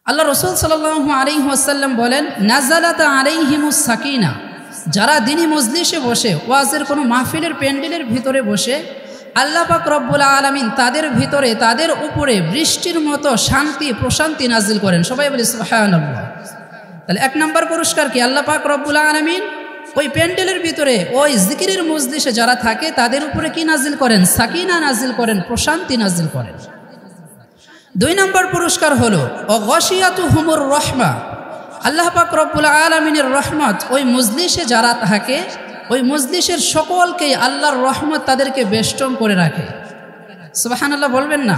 আল্লাহ রসুল সাল্লাল্লাহু আলাইহি ওয়াসাল্লাম বলেন, নাযালাত আলাইহিমুস সাকিনা, যারা দিনী মজলিসে বসে, ওয়াজের কোনো মাহফিলের প্যান্ডেলের ভিতরে বসে আল্লাহ পাক রব্বুল আলামিন তাদের ভিতরে, তাদের উপরে বৃষ্টির মতো শান্তি প্রশান্তি নাজিল করেন। সবাই বলি সুবহানাল্লাহ। তাহলে এক নম্বর পুরস্কার কি? আল্লাহ পাক রব্বুল আলামিন ওই প্যান্ডেলের ভিতরে, ওই জিকিরের মজলিসে যারা থাকে তাদের উপরে কি নাজিল করেন? সাকিনা নাজিল করেন, প্রশান্তি নাজিল করেন। দুই নম্বর পুরস্কার হলো অগশিয়াতুহুমুর রহমা, আল্লাহ পাক রব্বুল আলামিনের রহমত ওই মজলিসে যারা থাকে, ওই মজলিসের সকলকেই আল্লাহর রহমত তাদেরকে বেষ্টন করে রাখে। সুবহানাল্লাহ বলবেন না?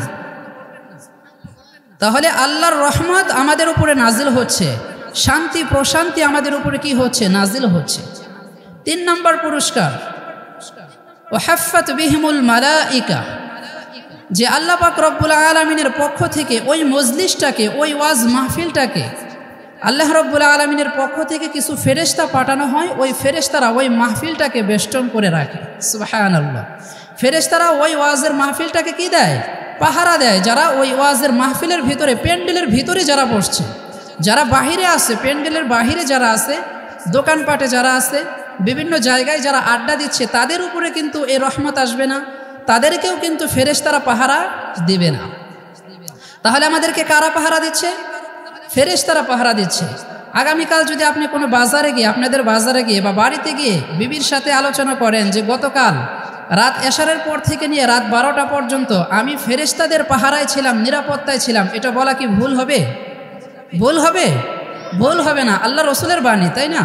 তাহলে আল্লাহর রহমত আমাদের উপরে নাজিল হচ্ছে, শান্তি প্রশান্তি আমাদের উপরে কি হচ্ছে? নাজিল হচ্ছে। তিন নম্বর পুরস্কার ওয়াহাফাত বিহিমুল মালাইকা, যে আল্লাহ পাক রব্বুল আলামিনের পক্ষ থেকে ওই মজলিসটাকে, ওই ওয়াজ মাহফিলটাকে আল্লাহ রব্বুল আলামিনের পক্ষ থেকে কিছু ফেরেশতা পাঠানো হয়, ওই ফেরেশতারা ওই মাহফিলটাকে বেষ্টন করে রাখে। সুবহানাল্লাহ। ফেরেশতারা ওই ওয়াজের মাহফিলটাকে কি দেয়? পাহারা দেয়। যারা ওই ওয়াজের মাহফিলের ভিতরে, প্যান্ডেলের ভিতরে যারা বসছে, যারা বাহিরে আছে, প্যান্ডেলের বাহিরে যারা আছে, দোকানপাটে যারা আছে, বিভিন্ন জায়গায় যারা আড্ডা দিচ্ছে, তাদের উপরে কিন্তু এই রহমত আসবে না, তাদেরকেও কিন্তু ফেরেশতারা পাহারা দিবে না। তাহলে আমাদেরকে কারা পাহারা দিচ্ছে? ফেরেশতারা পাহারা দিচ্ছে। আগামীকাল যদি আপনি কোনো বাজারে গিয়ে, আপনাদের বাজারে গিয়ে বা বাড়িতে গিয়ে বিবির সাথে আলোচনা করেন যে গতকাল রাত এশারের পর থেকে নিয়ে রাত 12টা পর্যন্ত আমি ফেরেশতাদের পাহারায় ছিলাম, নিরাপত্তায় ছিলাম, এটা বলা কি ভুল হবে? ভুল হবে? ভুল হবে না, আল্লাহ রসুলের বাণী, তাই না?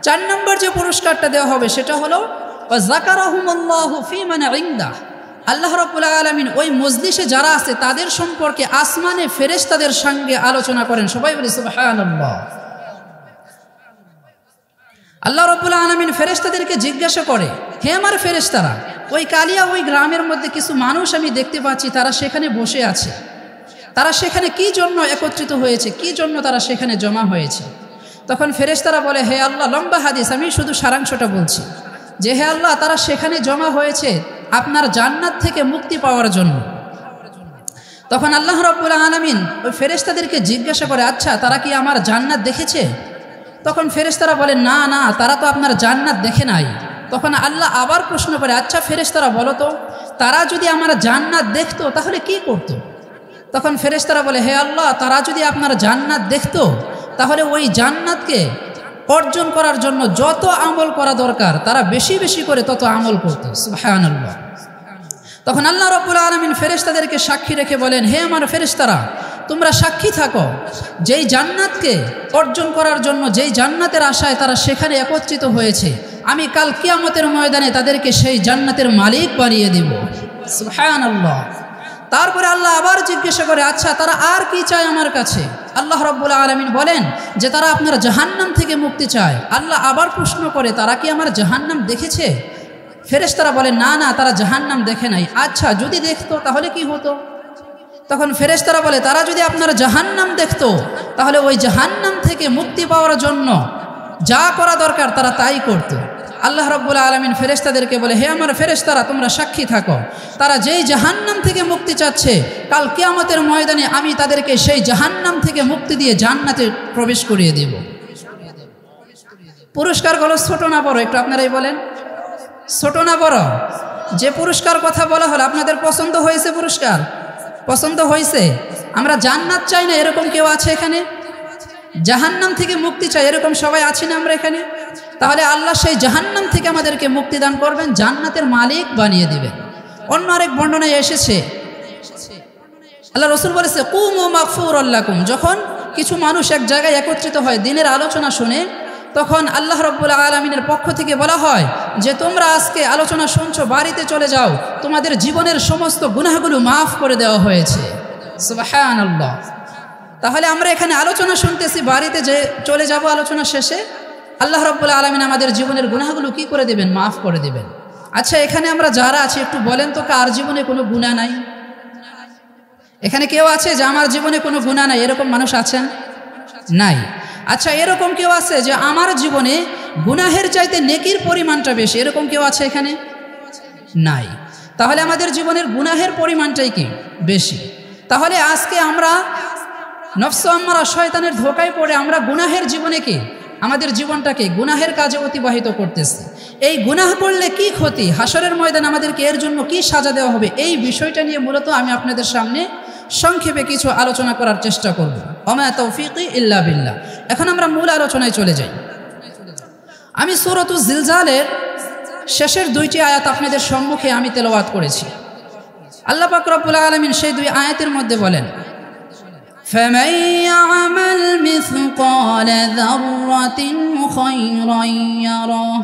4 নম্বর যে পুরস্কারটা দেওয়া হবে সেটা হলো যাকারাহুমুল্লাহু ফী মান ইনদাহ, আল্লাহ রাব্বুল আলামিন ওই মজলিসে যারা আছে তাদের সম্পর্কে আসমানে ফেরেশতাদের সঙ্গে আলোচনা করেন। সবাই বলি সুবহানাল্লাহ। আল্লাহ রাব্বুল আলামিন ফেরেশতাদেরকে জিজ্ঞাসা করে, হে আমার ফেরেশতারা, ওই কালিয়া ওই গ্রামের মধ্যে কিছু মানুষ আমি দেখতে পাচ্ছি, তারা সেখানে বসে আছে, তারা সেখানে কি জন্য একত্রিত হয়েছে, কি জন্য তারা সেখানে জমা হয়েছে? তখন ফেরেশতারা বলে, হে আল্লাহ, লম্বা হাদিস, আমি শুধু সারাংশটা বলছি, যে হে আল্লাহ, তারা সেখানে জমা হয়েছে আপনার জান্নাত থেকে মুক্তি পাওয়ার জন্য। তখন আল্লাহ রাব্বুল আলামিন ওই ফেরেশতাদেরকে জিজ্ঞাসা করে, আচ্ছা তারা কি আমার জান্নাত দেখেছে? তখন ফেরেশতারা বলে, না না, তারা তো আপনার জান্নাত দেখে নাই। তখন আল্লাহ আবার প্রশ্ন করে, আচ্ছা ফেরেশতারা বলো তো, তারা যদি আমার জান্নাত দেখতো তাহলে কি করতো? তখন ফেরেশতারা বলে, হে আল্লাহ, তারা যদি আপনার জান্নাত দেখতো তাহলে ওই জান্নাতকে অর্জন করার জন্য যত আমল করা দরকার তারা বেশি বেশি করে তত আমল করত। সুবহানাল্লাহ। তখন আল্লাহ রাব্বুল আলামিন ফেরেশতাদেরকে সাক্ষী রেখে বলেন, হে আমার ফেরেশতারা, তোমরা সাক্ষী থাকো, যেই জান্নাতকে অর্জন করার জন্য, যেই জান্নাতের আশায় তারা সেখানে একত্রিত হয়েছে, আমি কাল কিয়ামতের ময়দানে তাদেরকে সেই জান্নাতের মালিক বানিয়ে দিব। সুবহানাল্লাহ। তারপরে আল্লাহ আবার জিজ্ঞাসা করে, আচ্ছা তারা আর কি চায় আমার কাছে? আল্লাহ রাব্বুল আলামিন বলেন যে তারা আপনার জাহান্নাম থেকে মুক্তি চায়। আল্লাহ আবার প্রশ্ন করে, তারা কি আমার জাহান্নাম দেখেছে? ফেরেশতারা বলে, না না, তারা জাহান্নাম দেখে নাই। আচ্ছা যদি দেখতো তাহলে কি হতো? তখন ফেরেশতারা বলে, তারা যদি আপনার জাহান্নাম দেখতো তাহলে ওই জাহান্নাম থেকে মুক্তি পাওয়ার জন্য যা করা দরকার তারা তাই করতো। আল্লাহ রাব্বুল আলামিন ফেরেশতাদেরকে বলে, হে আমার ফেরেশতারা, তোমরা সাক্ষী থাকো, তারা যেই জাহান্নাম থেকে মুক্তি চাচ্ছে, কাল কিয়ামতের ময়দানে আমি তাদেরকে সেই জাহান্নাম থেকে মুক্তি দিয়ে জান্নাতে প্রবেশ করিয়ে দেব। পুরস্কারগুলো ছোট না বড় একটু আপনারাই বলেন? ছোট না বড়? যে পুরস্কার কথা বলা হলো, আপনাদের পছন্দ হয়েছে? পুরস্কার পছন্দ হয়েছে? আমরা জান্নাত চাই না এরকম কেউ আছে এখানে? জাহান্নাম থেকে মুক্তি চাই এরকম সবাই আছি না আমরা এখানে? তাহলে আল্লাহ সেই জাহান্নাম থেকে আমাদেরকে মুক্তি দান করবেন, জান্নাতের মালিক বানিয়ে দিবেন। অন্য আরেক বর্ণনায় এসেছে, আল্লাহ রসুল বলেছে, কুমু মাগফুরাল লাকুম, যখন কিছু মানুষ এক জায়গায় একত্রিত হয় দিনের আলোচনা শুনে, তখন আল্লাহ রাব্বুল আলামিনের পক্ষ থেকে বলা হয় যে তোমরা আজকে আলোচনা শুনছো, বাড়িতে চলে যাও, তোমাদের জীবনের সমস্ত গুনাহগুলো মাফ করে দেওয়া হয়েছে। সুবহানাল্লাহ। তাহলে আমরা এখানে আলোচনা শুনতেছি, বাড়িতে যে চলে যাব আলোচনা শেষে, আল্লাহ রাব্বুল আলামিন আমাদের জীবনের গুনাহগুলো কি করে দেবেন? মাফ করে দেবেন। আচ্ছা এখানে আমরা যারা আছি একটু বলেন তো, কার জীবনে কোনো গুনাহ নাই? এখানে কেউ আছে যে আমার জীবনে কোনো গুনাহ নাই, এরকম মানুষ আছেন? নাই। আচ্ছা এরকম কেউ আছে যে আমার জীবনে গুনাহের চাইতে নেকির পরিমাণটা বেশি, এরকম কেউ আছে এখানে? নাই। তাহলে আমাদের জীবনের গুনাহের পরিমাণটাই কি? বেশি। তাহলে আজকে আমরা নফস আম্মারা শয়তানের ধোকায় পড়ে আমরা গুনাহের জীবনে কি আমাদের জীবনটাকে গুনাহের কাজে অতিবাহিত করতেছি। এই গুনাহ করলে কি ক্ষতি, হাসরের ময়দানে আমাদেরকে এর জন্য কি সাজা দেওয়া হবে, এই বিষয়টা নিয়ে মূলত আমি আপনাদের সামনে সংক্ষেপে কিছু আলোচনা করার চেষ্টা করব। ওমা তৌফিকি ইল্লা বিল্লাহ। এখন আমরা মূল আলোচনায় চলে যাই। আমি সূরাতুজ জিলজালের শেষের 2টি আয়াত আপনাদের সম্মুখে আমি তেলাওয়াত করেছি। আল্লাহ পাক রব্বুল আলামিন সেই 2 আয়াতের মধ্যে বলেন, فَمَن يَعْمَلْ مِثْقَالَ ذَرَّةٍ خَيْرًا يَرَهُ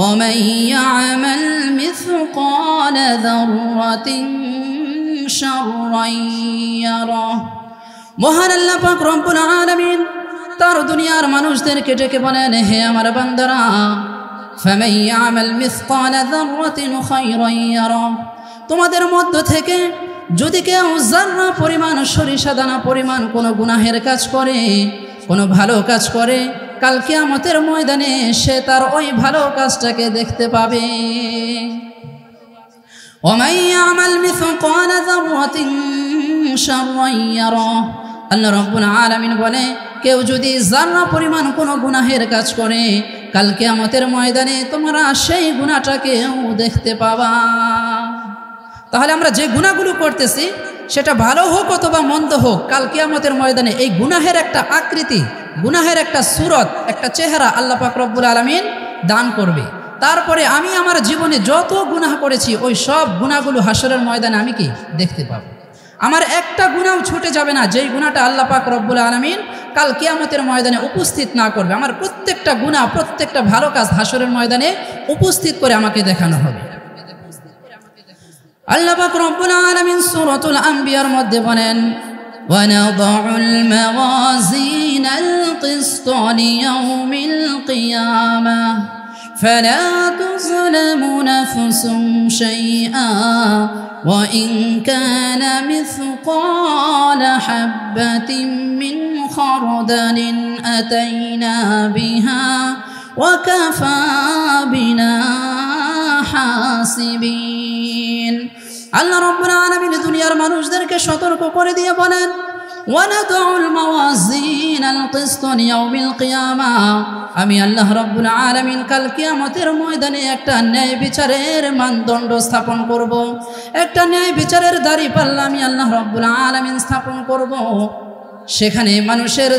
وَمَن يَعْمَلْ مِثْقَالَ ذَرَّةٍ شَرًّا يَرَهُ। মহান আল্লাহ পাক রব্বুল আলামিন তার দুনিয়ার মানুষদেরকে ডেকে বলেন, হে আমার বান্দারা, فَمَن يَعْمَلْ مِثْقَالَ ذَرَّةٍ خَيْرًا يَرَهُ, তোমাদের মধ্য থেকে যদি কেউ যারা পরিমাণ সরিষা দানা পরিমাণ কোনো গুনাহের কাজ করে, কোনো ভালো কাজ করে, কাল কিয়ামতের ময়দানে সে তার ওই ভালো কাজটাকে দেখতে পাবে। وَمَن يَعْمَلْ مِثْقَالَ ذَرَّةٍ شَرًّا يَرَهُ, আল্লাহ রাব্বুল আলামিন বলে, কেউ যদি যারা পরিমাণ কোনো গুনাহের কাজ করে, কাল কিয়ামতের ময়দানে তোমরা সেই গুনাহটাকেও দেখতে পাবা। তাহলে আমরা যে গুনাহগুলো করতেছি সেটা ভালো হোক অথবা মন্দ হোক, কাল কিয়ামতের ময়দানে এই গুনাহের একটা আকৃতি, গুনাহের একটা সূরত, একটা চেহারা আল্লাহ পাক রব্বুল আলামিন দান করবে। তারপরে আমি আমার জীবনে যত গুনাহ করেছি ওই সব গুনাহগুলো হাসরের ময়দানে আমি কি দেখতে পাবো। আমার একটা গুনাহ ছুটে যাবে না, যেই গুনাহটা আল্লাহ পাক রব্বুল আলামিন কাল কিয়ামতের ময়দানে উপস্থিত না করবে। আমার প্রত্যেকটা গুনাহ, প্রত্যেকটা ভালো কাজ হাসরের ময়দানে উপস্থিত করে আমাকে দেখানো হবে। আল্লাহ পাক রব্বুল আলামিন সূরাতুল আম্বিয়ার মধ্যে বলেন, ওয়ানাদাউল মাওয়াজিনাল কিসত লিয়াউমিল কিয়ামাহ ফালা তুযলামু নাফসুন শাইআ ওয়া ইন কানা মিসকালা হাববাতিন মিন খারদালিন আতাইনা বিহা ওয়া কাফা বিনা হাসিবিন। আল্লাহ রাব্বুল আলামিন দুনিয়ার মানুষদেরকে সতর্ক করে দিয়ে বলেন, ওয়ানাদাউল মাওয়াজিনাল কিসত লিয়াউমিল কিয়ামাহ, আমি আল্লাহ রাব্বুল আলামিন কাল কিয়ামতের ময়দানে একটা ন্যায় বিচারের মানদণ্ড স্থাপন করব, একটা ন্যায় বিচারের দাঁড়িপাল্লা আমি আল্লাহ রাব্বুল আলামিন স্থাপন করব। সেখানে মানুষের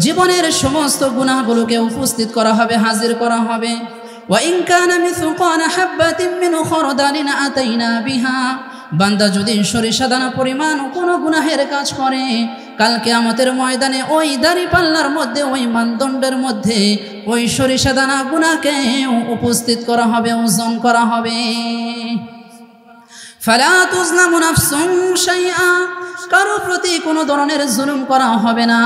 জীবনের সমস্ত গুনাহগুলোকে উপস্থিত করা হবে, হাজির করা হবে। وَإِنْ كَانَ مِثْقَالَ حَبَّةٍ مِّنْ خَرْدَلٍ أَتَيْنَا بِهَا, বান্দা যদি সরিষা দানা পরিমাণ কোনো গুনাহের কাজ করে, কাল কিয়ামতের ময়দানে ওই দাঁড়িপাল্লার মধ্যে, ওই মানদণ্ডের মধ্যে ওই সরিষা দানা গুনাহকে উপস্থিত করা হবে, ওজন করা হবে। ফালা তুযলামু নাফসুন শাইআ, কারো প্রতি কোনো ধরনের জুলুম করা হবে না।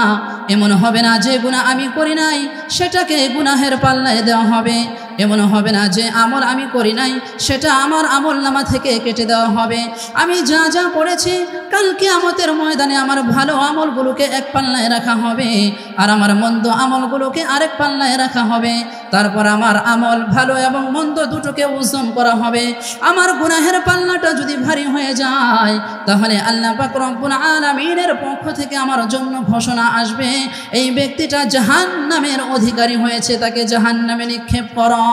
এমন হবে না যে গুনাহ আমি করি নাই সেটাকে গুনাহের পাল্লায় দেওয়া হবে, এমন হবে না যে আমল আমি করি নাই সেটা আমার আমলনামা থেকে কেটে দেওয়া হবে। আমি যা যা করেছি কাল কিয়ামতের ময়দানে আমার ভালো আমলগুলোকে এক পাল্লায় রাখা হবে, আর আমার মন্দ আমলগুলোকে আরেক পাল্লায় রাখা হবে। তারপর আমার আমল ভালো এবং মন্দ দুটোকে ওজন করা হবে। আমার গুনাহের পাল্লাটা যদি ভারী হয়ে যায় তাহলে আল্লাহ পাক রব্বুল আলামিনের পক্ষ থেকে আমার জন্য ঘোষণা আসবে, এই ব্যক্তিটা জাহান্নামের অধিকারী হয়েছে, তাকে জাহান্নামে নিক্ষেপ করো।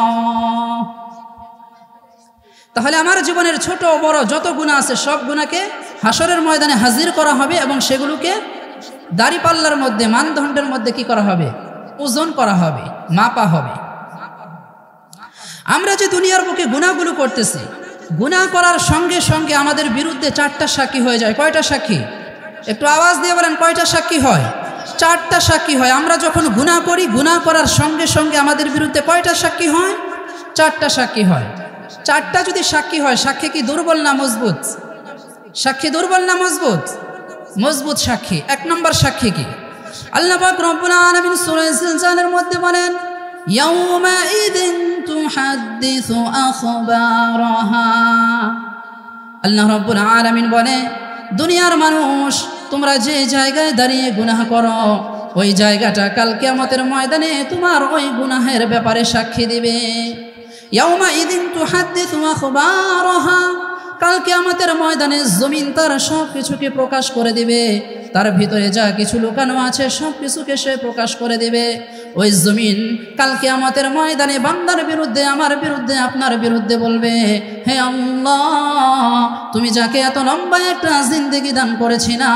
তাহলে আমার জীবনের ছোট বড় যত গুনাহ আছে সব গুনাহকে হাসরের ময়দানে হাজির করা হবে এবং সেগুলোকে দাঁড়িপাল্লার মধ্যে, মানদণ্ডের মধ্যে কি করা হবে? ওজন করা হবে, মাপা হবে। আমরা যে দুনিয়ার বুকে গুনাহগুলো করতেছি, গুনাহ করার সঙ্গে সঙ্গে আমাদের বিরুদ্ধে 4টা সাক্ষী হয়ে যায়। কয়টা সাক্ষী? একটু আওয়াজ দিয়ে বলেন, কয়টা সাক্ষী হয়? 4টা সাক্ষী হয়। আমরা যখন গুনাহ করি, গুনাহ করার সঙ্গে সঙ্গে আমাদের বিরুদ্ধে কয়টা সাক্ষী হয়? 4টা সাক্ষী হয়। 4টা যদি সাক্ষী হয়, সাক্ষী কি দুর্বল না মজবুত? সাক্ষী দুর্বল না মজবুত? মজবুত সাক্ষী। 1 নম্বর সাক্ষী কি? আল্লাহ পাক রব্বুল আলামিন সূরা জিলজালের মধ্যে বলেন, ইয়াউমাইযিন তুহাদ্দিসু আখবারাহা। আল্লাহ রাব্বুল আলামিন বলে, দুনিয়ার মানুষ তোমরা যে জায়গায় দাঁড়িয়ে গুনাহ করো ওই জায়গাটা কাল কিয়ামতের ময়দানে তোমার ওই গুনাহের ব্যাপারে সাক্ষী দিবে। ইয়াউমাইযিন তুহাদ্দিসু আখবারাহা, কাল কিয়ামতের ময়দানে জমিন তার সব কিছুকে প্রকাশ করে দিবে, তার ভিতরে যা কিছু লুকানো আছে সব কিছুকে সে প্রকাশ করে দিবে। ওই জমিন কাল কিয়ামতের ময়দানে বান্দার বিরুদ্ধে, আমার বিরুদ্ধে, আপনার বিরুদ্ধে বলবে, হে আল্লাহ, তুমি যাকে এত লম্বা একটা জিন্দেগি দান করেছি না,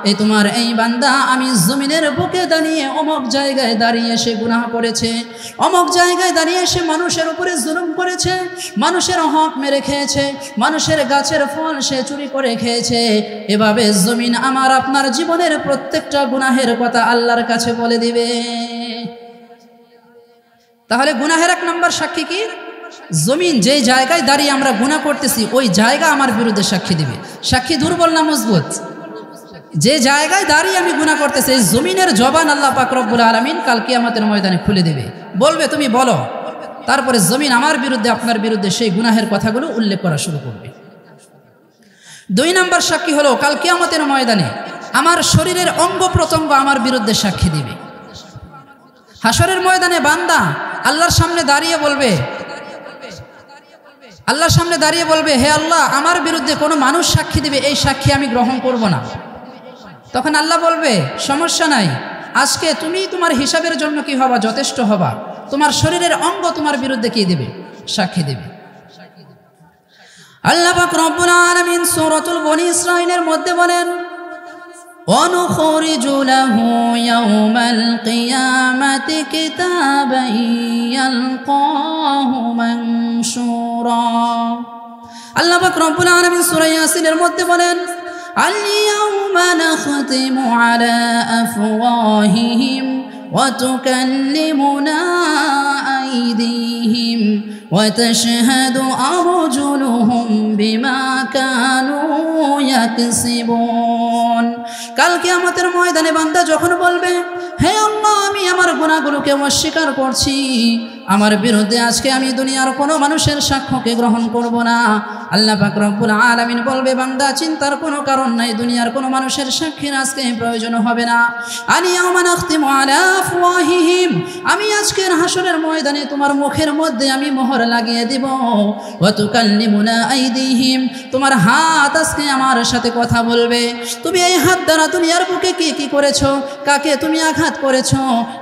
এই তোমার এই বান্দা আমি জমিনের বুকে দাঁড়িয়ে অমুক জায়গায় দাঁড়িয়ে সে গুনাহ করেছে, অমুক জায়গায় দাঁড়িয়ে সে মানুষের উপরে জুলুম করেছে, মানুষের হক মেরে খেয়েছে, মানুষের গাছের ফল সে চুরি করে খেয়েছে। এভাবে জমিন আমার আপনার জীবনের প্রত্যেকটা গুনাহের কথা আল্লাহর কাছে বলে দিবে। তাহলে গুনাহের এক নম্বর সাক্ষী কি? জমিন। যেই জায়গায় দাঁড়িয়ে আমরা গুনাহ করতেছি ওই জায়গা আমার বিরুদ্ধে সাক্ষী দিবে। সাক্ষী দুর্বল না মজবুত? যে জায়গায় দাঁড়িয়ে আমি গুনাহ করতেছি এই জমিনের জবান আল্লাহ পাক রব্বুল আলামিন কাল কিয়ামতের ময়দানে খুলে দেবে, বলবে তুমি বলো। তারপরে জমিন আমার বিরুদ্ধে, আপনার বিরুদ্ধে সেই গুনাহের কথাগুলো উল্লেখ করা শুরু করবে। 2 নম্বর সাক্ষী হলো কাল কিয়ামতের ময়দানে আমার শরীরের অঙ্গ প্রত্যঙ্গ আমার বিরুদ্ধে সাক্ষী দিবে। হাসরের ময়দানে বান্দা আল্লাহর সামনে দাঁড়িয়ে বলবে, আল্লাহর সামনে দাঁড়িয়ে বলবে, হে আল্লাহ, আমার বিরুদ্ধে কোনো মানুষ সাক্ষী দিবে, এই সাক্ষী আমি গ্রহণ করব না। তখন আল্লাহ বলবে, সমস্যা নাই, আজকে তুমি তোমার হিসাবের জন্য কি হবা? যথেষ্ট হবা। তোমার শরীরের অঙ্গ তোমার বিরুদ্ধে কি দিবে? সাক্ষী দিবে। আল্লাহ পাক রব্বুল আলামিন সূরাতুল বনী ইসরাঈলের মধ্যে বলেন, وَنُخْرِجُ لَهُ يَوْمَ الْقِيَامَةِ كِتَابًا يَلْقَاهُ مَنشُورًا। আল্লাহ পাক রব্বুল আলামিন সূরা ইয়াসিনের মধ্যে বলেন, الْيَوْمَ نَخْتِمُ عَلَى أَفْوَاهِهِمْ وَتُكَلِّمُنَا أَيْدِيهِمْ وَتَشْهَدُ أَرْجُلُهُمْ بِمَا كَانُوا يَكْسِبُونَ। কাল কিয়ামতের ময়দানে বান্দা যখন বলবে, হে আল্লাহ, আমি আমার গুনাহগুলোকে অস্বীকার করছি, আমার বিরুদ্ধে আজকে আমি দুনিয়ার কোনো মানুষের সাক্ষ্যকে গ্রহণ করব না। আল্লাহ পাক রব্বুল আলামিন বলবে, বান্দা চিন্তার কোনো কারণ নাই, দুনিয়ার কোনো মানুষের সাক্ষীর আজকে প্রয়োজন হবে না। আলিয়াউমা নাখতিমু আলা আফওয়াহিহিম, আমি আজকের হাসরের ময়দানে তোমার মুখের মধ্যে আমি মোহর লাগিয়ে দিব। ওয়া তুকাল্লিমুনা আইদিহিম, তোমার হাত আজকে আমার সাথে কথা বলবে। তুমি এই হাত দ্বারা দুনিয়ার বুকে কি কি করেছো, কাকে তুমি আঘাত করেছো,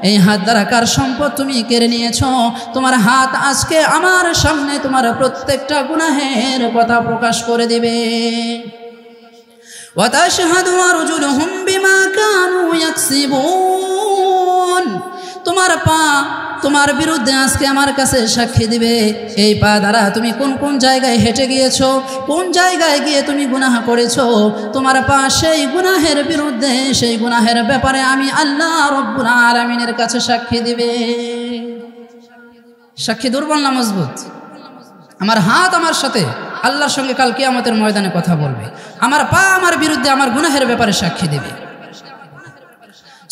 এই হাত দ্বারা কার সম্পদ তুমি কেড়ে নিয়েছো, তোমার হাত আজকে আমার সামনে তোমার প্রত্যেকটা গুনাহের কথা প্রকাশ করে দিবে। ওয়া তাশহাদু আরজুলুহুম বিমা কানু ইয়াকসিবুন, তোমার পা তোমার বিরুদ্ধে আজকে আমার কাছে সাক্ষী দিবে। এই পা দ্বারা তুমি কোন কোন জায়গায় হেঁটে গিয়েছো, কোন জায়গায় গিয়ে তুমি গুনাহ করেছো, তোমার পা সেই গুনাহের বিরুদ্ধে, সেই গুনাহের ব্যাপারে আমি আল্লাহ রব্বুল আলামিনের কাছে সাক্ষী দিবে। সাক্ষী দুর্বল না মজবুত? আমার হাত আমার সাথে আল্লাহর সঙ্গে কাল কিয়ামতের ময়দানে কথা বলবে, আমার পা আমার বিরুদ্ধে আমার গুনাহের ব্যাপারে সাক্ষী দেবে।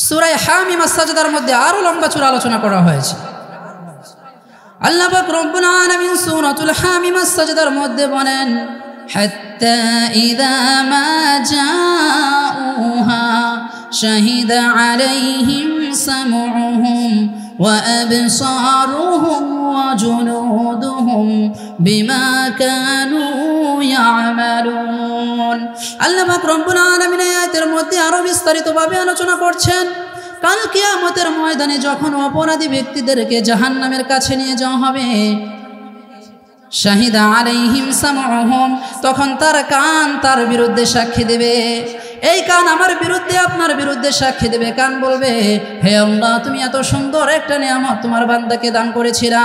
সূরা হামিম আস-সাজদার মধ্যে আরো লম্বা চূড়া আলোচনা করা হয়েছে। আল্লাহ পাক রব্বুল আলামিন সূরাতুল হামিম আস-সাজদার মধ্যে বলেন, হাত্তা ইযা মা জাউহা শাহিদা আলাইহিম সামউহুম ওয়া আবসারুহুম ওয়া জুলুদুহুম বিমা কানু ইয়ামালুন। আল্লাহ পাক রব্বুল আলামিন এই আয়াতের মধ্যে আরো বিস্তারিতভাবে আলোচনা করছেন, কাল কিয়ামতের ময়দানে যখন অপরাধী ব্যক্তিদেরকে জাহান্নামের কাছে নিয়ে যাওয়া হবে, শাহিদা আলাইহিম সামউহুম, তখন তার কান তার বিরুদ্ধে সাক্ষী দেবে। এই কান আমার বিরুদ্ধে, আপনার বিরুদ্ধে সাক্ষী দেবে। কান বলবে, হে আল্লাহ, তুমি এত সুন্দর একটা নিয়ামত তোমার বান্দাকে দান করেছিলা।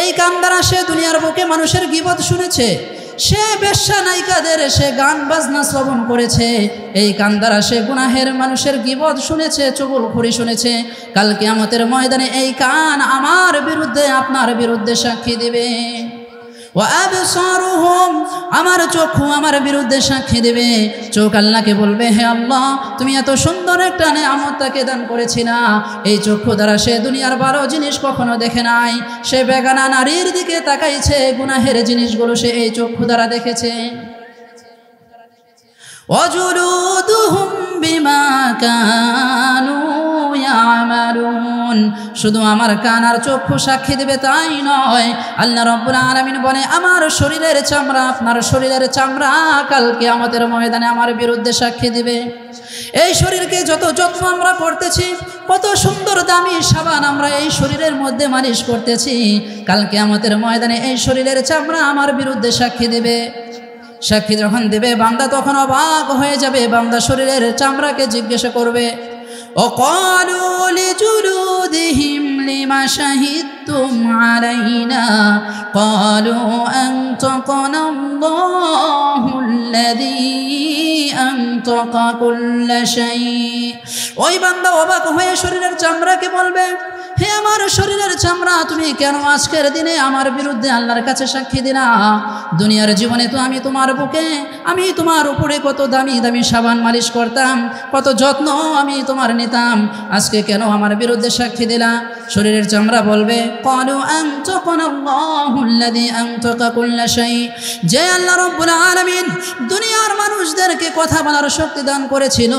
এই কান দ্বারা সে দুনিয়ার বুকে মানুষের গীবত শুনেছে, সে বেশ্যা নায়িকাদের সে গান বাজনা শ্রবণ করেছে, এই কান দ্বারা সে গুনাহের মানুষের গীবত শুনেছে, চুগলখড়ি শুনেছে। কাল কিয়ামতের ময়দানে এই কান আমার বিরুদ্ধে, আপনার বিরুদ্ধে সাক্ষী দিবে। ওয়া আবসারুহুম, আমার চক্ষু আমার বিরুদ্ধে সাক্ষী দেবে। চোখ আল্লাহকে বলবে, হে আল্লাহ, তুমি এত সুন্দর একটা নিয়ামত তাকে দান করেছিলা, এই চক্ষু দ্বারা সে দুনিয়ার 12 জিনিস কখনো দেখে নাই। সে বেগানা নারীর দিকে তাকাইছে, গুনাহের জিনিসগুলো সে এই চক্ষু দ্বারা দেখেছে। ওয়া জুলুদুহুম বিমা কানু ইয়ামালুন, শুধু আমার কান আর চক্ষু সাক্ষী দেবে তাই নয়, আল্লাহ রাব্বুল আলামিন বলে আমার শরীরের চামড়া, আপনার শরীরের চামড়া কাল কিয়ামতের ময়দানে আমার বিরুদ্ধে সাক্ষী দিবে। এই শরীরকে যত যত্ন আমরা করতেছি, কত সুন্দর দামি সাবান আমরা এই শরীরের মধ্যে মালিশ করতেছি, কাল কিয়ামতের ময়দানে এই শরীরের চামড়া আমার বিরুদ্ধে সাক্ষী দেবে। সাক্ষী যখন দেবে বান্দা তখন অবাক হয়ে যাবে, বান্দা শরীরের চামড়াকে জিজ্ঞাসা করবে, وقالوا لجلودهم لما شهدتم علينا قالوا أنطقنا الله الذي أنطق كل شيء। ওই বান্দা অবাক হয়ে শরীরের চামড়াকে বলবে, হে আমার শরীরের চামড়া, তুমি কেন আজকের দিনে আমার বিরুদ্ধে আল্লাহর কাছে সাক্ষী দিলা? দুনিয়ার জীবনে তো আমি তোমার বুকে, আমি তোমার উপরে কত দামি দামি সাবান মালিশ করতাম, কত যত্ন আমি তোমার নিতাম, আজকে কেন আমার বিরুদ্ধে সাক্ষী দিলা? শরীরের চামড়া বলবে, ক্বালু আনতাকানাল্লাহু আল্লাযী আনতাকা কুল্লা শাই। যে আল্লাহ রাব্বুল আলামিন দুনিয়ার মানুষদেরকে কথা বলার শক্তি দান করেছিল,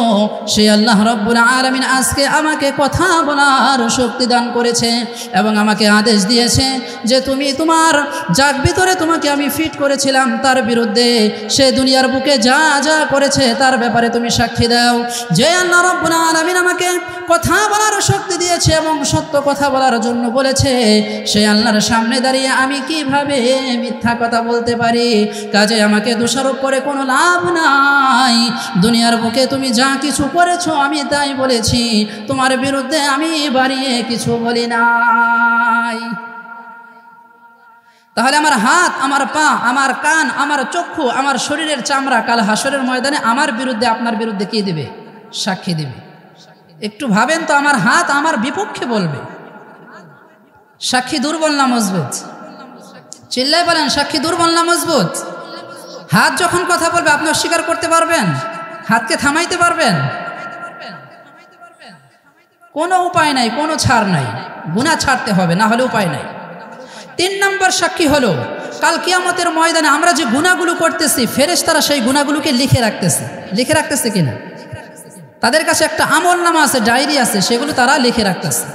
সেই আল্লাহ রাব্বুল আলামিন আজকে আমাকে কথা বলার শক্তি দান করেছে এবং আমাকে আদেশ দিয়েছে যে তুমি তোমার যার ভিতরে তোমাকে আমি ফিট করেছিলাম তার বিরুদ্ধে সে দুনিয়ার বুকে যা যা করেছে তার ব্যাপারে তুমি সাক্ষী দাও। যে আল্লাহ রাব্বুল আলামিন আমাকে কথা বলার শক্তি দিয়েছে এবং সত্য কথা বলার জন্য বলেছে, সেই আল্লাহর সামনে দাঁড়িয়ে আমি কিভাবে মিথ্যা কথা বলতে পারি? কাজে আমাকে দোষারোপ করে কোনো লাভ নাই। দুনিয়ার বুকে তুমি যা কিছু করেছো আমি তাই বলেছি, তোমার বিরুদ্ধে আমি বাড়িয়ে কিছু বলি নাই। তাহলে আমার হাত, আমার পা, আমার কান, আমার চক্ষু, আমার শরীরের চামড়া কাল হাসরের ময়দানে আমার বিরুদ্ধে আপনার বিরুদ্ধে কি দিবে? সাক্ষী দিবে। একটু ভাবেন তো, আমার হাত আমার বিপক্ষে বলবে, সাক্ষী দুর্বল না মজবুত? চিল্লাই বলেন, সাক্ষী দুর্বল না মজবুত? হাত যখন কথা বলবে আপনি অস্বীকার করতে পারবেন? হাতকে থামাইতে পারবেন? কোনো উপায় নাই, কোনো ছাড় নাই, গুনাহ ছাড়তে হবে, না হলে উপায় নাই। 3 নম্বর সাক্ষী হলো কাল কিয়ামতের ময়দানে আমরা যে গুনাহগুলো করতেছি ফেরেশতারা সেই গুনাহগুলোকে লিখে রাখতেছে। লিখে রাখতেছে কিনা? তাদের কাছে একটা আমলনামা আছে, ডায়েরি আছে, সেগুলো তারা লিখে রাখতেছে।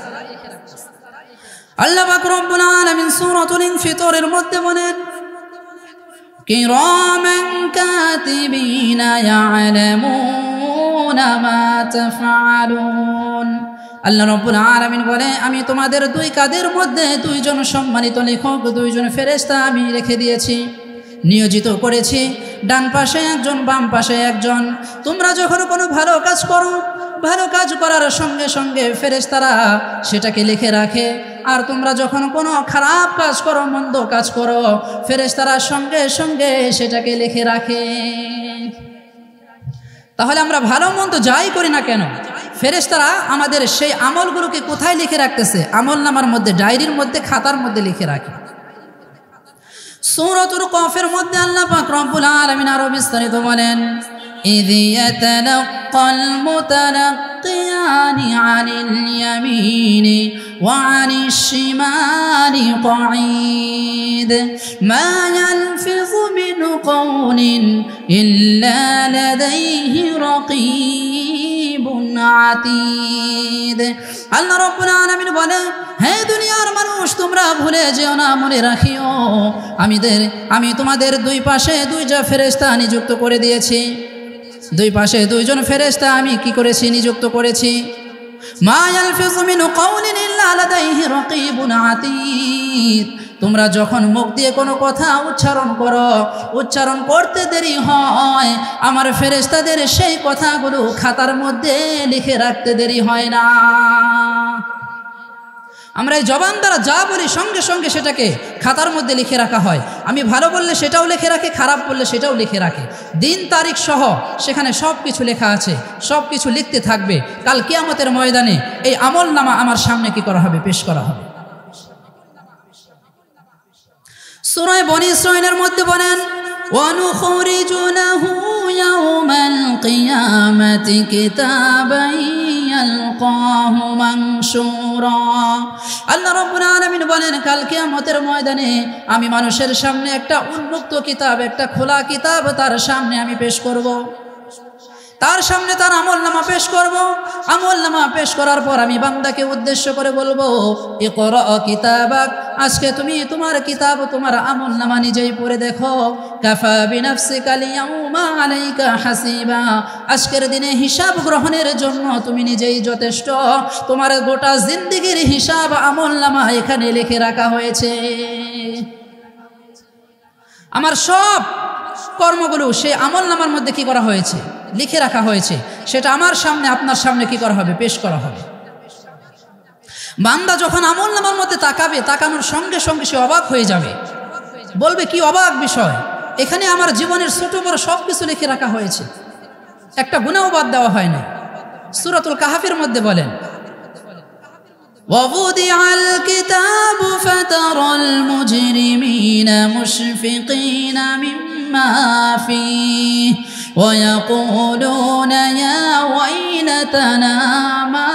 আল্লাহ পাক রব্বুল আলামিন সূরাতুল ইনফিতরের মধ্যে বলেন, কিরামান কাতিবিনা ইয়ালামুনা মা তাফআলুন। আল্লাহ রাব্বুল আলামিন বলে, আমি তোমাদের 2 কাদের মধ্যে 2 জন সম্মানিত লেখক, 2 জন ফেরেশতা আমি রেখে দিয়েছি, নিয়োজিত করেছি। ডান পাশে একজন, বাম পাশে একজন। তোমরা যখন কোনো ভালো কাজ করো, ভালো কাজ করার সঙ্গে সঙ্গে ফেরেশতারা সেটাকে লিখে রাখে, আর তোমরা যখন কোনো খারাপ কাজ করো, মন্দ কাজ করো, ফেরেশতারা সঙ্গে সঙ্গে সেটাকে লিখে রাখে। তাহলে আমরা ভালো মন্দ যাই করি না কেন, ফেরেশতারা আমাদের সেই আমলগুলোকে কোথায় লিখে রাখতেছে? আমলনামার মধ্যে, ডায়েরির মধ্যে, খাতার মধ্যে লিখে রাখে। সূরাতুল কফের মধ্যে আল্লাহ পাক রব্বুল আলামিন আরো বিস্তারিত বলেন, ইয ইয়াতালাক্কাল মুতালাক্কিয়ানি আনিল ইয়ামিনি ওয়া আনিশ শিমালি কঈদ মা ইয়ালফিযু মিন কাওলিন ইল্লা লাদাইহি রাকীবুন আতীদ। আল্লাহ রাব্বুল আলামিন বলে, হে দুনিয়ার মানুষ, তোমরা ভুলে যেও না, মনে রাখিও আমি তোমাদের 2 পাশে 2 ফেরেশতা নিযুক্ত করে দিয়েছি। 2 পাশে 2 জন ফেরেশতা আমি কি করেছি? নিযুক্ত করেছি। মা ইয়ালফিযু মিন কাওলিন ইল্লা লাদাইহি রাকীবুন আতীদ। তোমরা যখন মুখ দিয়ে কোনো কথা উচ্চারণ করো, উচ্চারণ করতে দেরি হয়, আমার ফেরেশতাদের সেই কথাগুলো খাতার মধ্যে লিখে রাখতে দেরি হয় না। আমরা এই জবান দ্বারা যা বলি সঙ্গে সঙ্গে সেটাকে খাতার মধ্যে লিখে রাখা হয়। আমি ভালো বললে সেটাও লিখে রাখে, খারাপ বললে সেটাও লিখে রাখে, দিন তারিখ সহ সেখানে সব কিছু লেখা আছে, সব কিছু লিখতে থাকবে। কাল কিয়ামতের ময়দানে এই আমলনামা আমার সামনে কি করা হবে? পেশ করা হবে। সূরা বনী ইসরাঈলের মধ্যে বলেন, وَنُخْرِجُ لَهُ يَوْمَ الْقِيَامَةِ كِتَابًا يَلْقَاهُ مَنشُورًا। আল্লাহ রাব্বুল আলামিন বলেন, কাল কিয়ামতের ময়দানে আমি মানুষের সামনে একটা উন্মুক্ত কিতাব, একটা খোলা কিতাব তার সামনে আমি পেশ করব। তার সামনে তার আমলনামা পেশ করব। আমলনামা পেশ করার পর আমি বান্দাকে উদ্দেশ্য করে বলবো, ইকরা কিতাবাক, আজকে তুমি তোমার কিতাব, তোমার আমলনামা নিজেই পড়ে দেখো। কাফা বিনাফসিকাল ইয়াউমা আলাইকা হাসিবা, আজকের দিনে হিসাব গ্রহণের জন্য তুমি নিজেই যথেষ্ট। তোমার গোটা জিন্দেগীর হিসাব আমলনামা এখানে লিখে রাখা হয়েছে। আমার সব কর্মগুলো সেই আমলনামার মধ্যে কি করা হয়েছে? লিখে রাখা হয়েছে। সেটা আমার সামনে আপনার সামনে কি করা হবে? পেশ করা হবে। বান্দা যখন আমলনামার মধ্যে তাকাবে, তাকানোর সঙ্গে সঙ্গে সে অবাক হয়ে যাবে, বলবে কি অবাক বিষয়, এখানে আমার জীবনের ছোট বড় সব কিছু লিখে রাখা হয়েছে, একটা গুনাহ বাদ দেওয়া হয় না। সূরাতুল কাহফের মধ্যে বলেন, وَوُضِعَ الْكِتَابُ فَتَرَى الْمُجْرِمِينَ مُشْفِقِينَ مِمَّا فِيهِ وَيَقُولُونَ يَا وَيْلَتَنَا مَا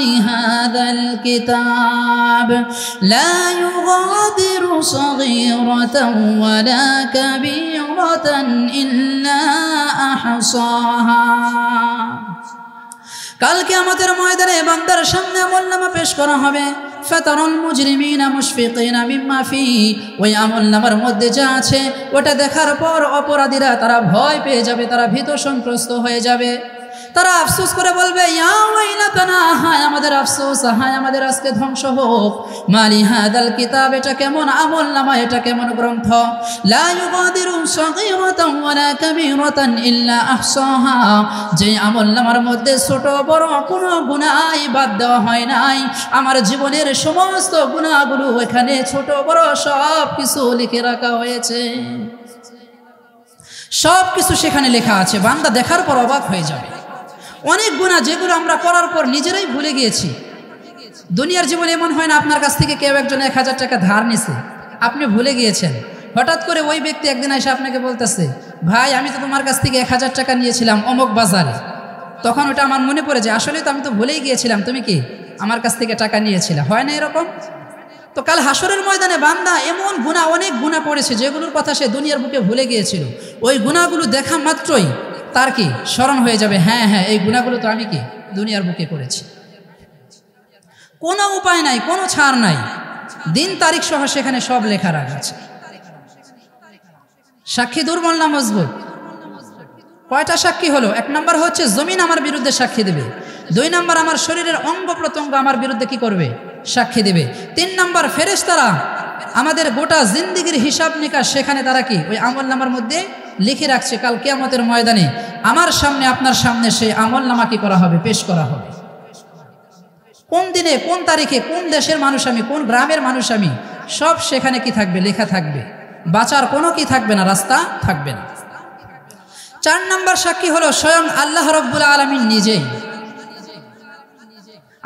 لِهَذَا الْكِتَابِ لَا يُغَادِرُ صَغِيرَةً وَلَا كَبِيرَةً إِلَّا أَحْصَاهَا। কাল কিয়ামতের ময়দানে বান্দার সামনে আমলনামা পেশ করা হবে। ফাতারাল মুজরিমিনা মুশফিকিনা মিম্মা ফি, ওই আমলনামার মধ্যে যা আছে ওটা দেখার পর অপরাধীরা তারা ভয় পেয়ে যাবে, তারা ভীত সন্ত্রস্ত হয়ে যাবে। তারা আফসোস করে বলবে, ইয়া ওয়াইলাতানা, হায় আমাদের আফসোস, হায় আমাদের আজকে ধ্বংস হোক। মালি হাদাল কিতাব, এটা কেমন আমলনামা, এটা কেমন গ্রন্থ। লা ইউগাদিরু সাগীরাতান ওয়ালা কাবীরাতান ইল্লা আহসাহা, যে আমলনামার মধ্যে ছোট বড় কোনো গুনাহ বাদ দেওয়া হয় নাই। আমার জীবনের সমস্ত গুনাহগুলো এখানে ছোট বড় সব কিছু লিখে রাখা হয়েছে। সব কিছু সেখানে লেখা আছে। বান্দা দেখার পর অবাক হয়ে যাবে। অনেক গুনাহ যেগুলো আমরা করার পর নিজেরাই ভুলে গিয়েছি। দুনিয়ার জীবনে এমন হয় না, আপনার কাছ থেকে কেউ একজন 1000 টাকা ধার নিছে, আপনি ভুলে গিয়েছেন। হঠাৎ করে ওই ব্যক্তি একদিন এসে আপনাকে বলতেছে, ভাই আমি তো তোমার কাছ থেকে 1000 টাকা নিয়েছিলাম অমুক বাজারে। তখন ওটা আমার মনে পড়ে যায়, আসলে তো আমি তো ভুলেই গিয়েছিলাম, তুমি কি আমার কাছ থেকে টাকা নিয়েছিলে। হয় না এরকম? তো কাল হাসরের ময়দানে বান্দা এমন গুনাহ, অনেক গুনাহ করেছে যেগুলোর কথা সে দুনিয়ার বুকে ভুলে গিয়েছিল। ওই গুনাহগুলো দেখা মাত্রই তার কি স্মরণ হয়ে যাবে, হ্যাঁ হ্যাঁ এই গুনাহগুলো তো আমি কি দুনিয়ার বুকে করেছি। কোনো উপায় নাই, কোনো ছাড় নাই, দিন তারিখ সহ সেখানে সব লেখা রাখা আছে। সাক্ষী দুর্বল না মজবুত? কয়টা সাক্ষী হলো? 1 নম্বর হচ্ছে জমিন আমার বিরুদ্ধে সাক্ষী দেবে। 2 নম্বর আমার শরীরের অঙ্গ প্রত্যঙ্গ আমার বিরুদ্ধে কি করবে? সাক্ষী দেবে। 3 নম্বর ফেরেশতারা আমাদের গোটা জিন্দেগীর হিসাব নিকাশ সেখানে তারা কি ওই আমলনামার মধ্যে লিখে রাখছে। কাল কিয়ামতের ময়দানে আমার সামনে আপনার সামনে সেই আমলনামা কি করা হবে? পেশ করা হবে। কোন দিনে, কোন তারিখে, কোন দেশের মানুষ আমি, কোন গ্রামের মানুষ আমি, সব সেখানে কি থাকবে? লেখা থাকবে। বাঁচার কোনো কি থাকবে না, রাস্তা থাকবে না। 4 নম্বর সাক্ষী হলো স্বয়ং আল্লাহ রাব্বুল আলামিন নিজেই।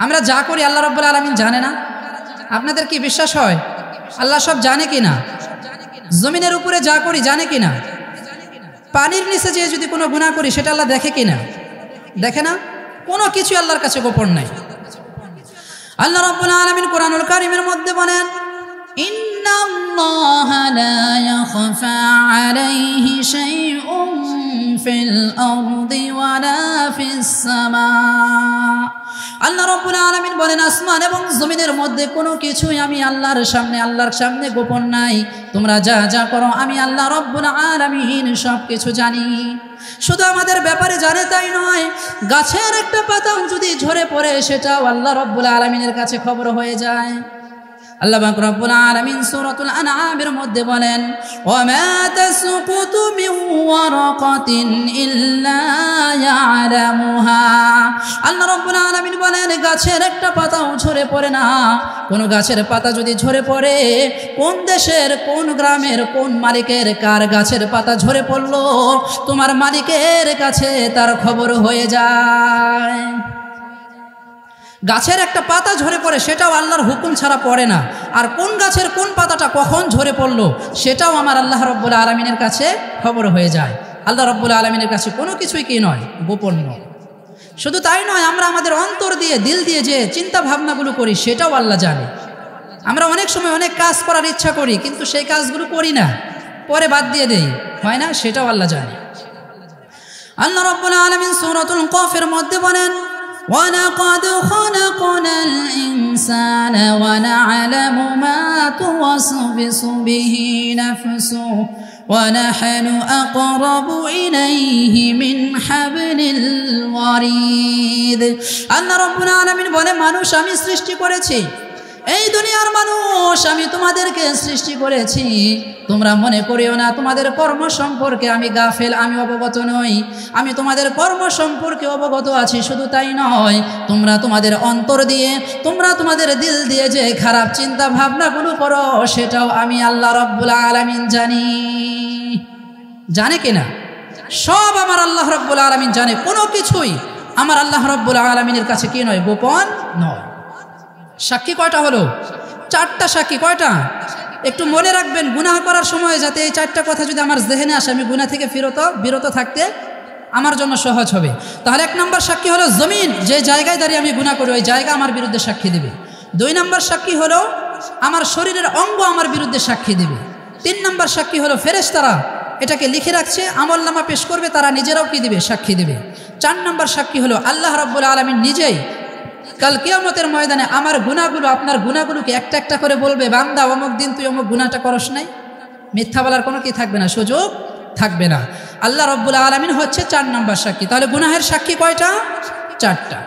আমরা যা করি আল্লাহ রাব্বুল আলামিন জানে না? আপনাদের কি বিশ্বাস হয় আল্লাহ সব জানে কিনা? জমিনের উপরে যা করি জানে কিনা? পানির নিচে যে যদি কোনো গুনাহ করি সেটা আল্লাহ দেখে কিনা? দেখে না। কোনো কিছু আল্লাহর কাছে গোপন নাই। আল্লাহ রাব্বুল আলামিন কোরআনুল কারীমের মধ্যে বলেন, ইন্নাল্লাহা লা ইয়াখফা আলাইহি শাইউন ফিল আরদি ওয়ালা ফিস সামা। আল্লাহ রাব্বুল আলামিন বলেন, আসমান এবং জমিনের মধ্যে কোনো কিছুই আমি আল্লাহর সামনে গোপন নাই। তোমরা যা যা করো আমি আল্লাহ রাব্বুল আলামিন সব কিছু জানি। শুধু আমাদের ব্যাপারে জানে তাই নয়, গাছের একটা পাতাও যদি ঝরে পড়ে সেটাও আল্লাহ রাব্বুল আলামিনের কাছে খবর হয়ে যায়। আল্লাহ পাক রব্বুল আলামিন সূরাতুল আনআমের মধ্যে বলেন, ওয়ামা তাসকুতু মিন ওয়ারাকাতিন ইল্লা ইয়ালামুহা। আল্লাহ রব্বুল আলামিন বলেন, গাছের একটা পাতাও ঝরে পড়ে না। কোন গাছের পাতা যদি ঝরে পড়ে, কোন দেশের, কোন গ্রামের, কোন মালিকের, কার গাছের পাতা ঝরে পড়লো, তোমার মালিকের কাছে তার খবর হয়ে যায়। গাছের একটা পাতা ঝরে পড়ে সেটাও আল্লাহর হুকুম ছাড়া পড়ে না। আর কোন গাছের কোন পাতাটা কখন ঝরে পড়লো সেটাও আমার আল্লাহ রাব্বুল আলামিনের কাছে খবর হয়ে যায়। আল্লাহ রাব্বুল আলামিনের কাছে কোনো কিছুই কি নয়, গোপন নয়। শুধু তাই নয়, আমরা আমাদের অন্তর দিয়ে, দিল দিয়ে যে চিন্তা ভাবনাগুলো করি সেটাও আল্লাহ জানে। আমরা অনেক সময় অনেক কাজ করার ইচ্ছা করি কিন্তু সেই কাজগুলো করি না, পরে বাদ দিয়ে দেই, হয় না? সেটাও আল্লাহ জানে। আল্লাহ রাব্বুল আলামিন সূরাতুল কফের মধ্যে বলেন, وَلَقَدْ خَلَقْنَا الْإِنسَانَ وَنَعْلَمُ مَا تُوَسْوِسُ بِهِ نَفْسُهُ وَنَحْنُ أَقْرَبُ إِلَيْهِ مِنْ حَبْلِ الْوَرِيدِ। আল্লাহ রাব্বুল আলামিন বলে, মানুষ আমি সৃষ্টি করেছি, এই দুনিয়ার মানুষ আমি তোমাদেরকে সৃষ্টি করেছি। তোমরা মনে করিও না তোমাদের কর্ম সম্পর্কে আমি গাফেল, আমি অবগত নই। আমি তোমাদের কর্ম সম্পর্কে অবগত আছি। শুধু তাই নয়, তোমরা তোমাদের অন্তর দিয়ে, তোমরা তোমাদের দিল দিয়ে যে খারাপ চিন্তা ভাবনাগুলো করো, সেটাও আমি আল্লাহ রাব্বুল আলামিন জানি। জানে কিনা? সব আমার আল্লাহ রাব্বুল আলামিন জানে। কোনো কিছুই আমার আল্লাহ রাব্বুল আলামিনের কাছে কি নয়, গোপন নয়। সাক্ষী কয়টা হলো? 4টা সাক্ষী। কয়টা? একটু মনে রাখবেন, গুনাহ করার সময় যাতে এই 4টা কথা যদি আমার জেহেনে আসে, আমি গুনাহ থেকে বিরত থাকতে আমার জন্য সহজ হবে। তাহলে 1 নম্বর সাক্ষী হলো জমিন, যে জায়গায় দাঁড়িয়ে আমি গুনাহ করি ওই জায়গা আমার বিরুদ্ধে সাক্ষী দেবে। 2 নম্বর সাক্ষী হলো আমার শরীরের অঙ্গ আমার বিরুদ্ধে সাক্ষী দেবে। 3 নম্বর সাক্ষী হলো ফেরেশতারা এটাকে লিখে রাখছে, আমলনামা পেশ করবে, তারা নিজেরাও কি দিবে, সাক্ষী দেবে। 4 নম্বর সাক্ষী হলো আল্লাহ রাব্বুল আলামিন নিজেই কাল কিয়ামতের ময়দানে আমার গুনাহগুলো, আপনার গুনাহগুলোকে একটা একটা করে বলবে, বান্দা অমুক দিন তুই অমুক গুনাহটা করস নাই। মিথ্যা বলার কোনো কি থাকবে না, সুযোগ থাকবে না। আল্লাহ রাব্বুল আলামিন হচ্ছে 4 নম্বর সাক্ষী। তাহলে গুনাহের সাক্ষী কয়টা? 4টা।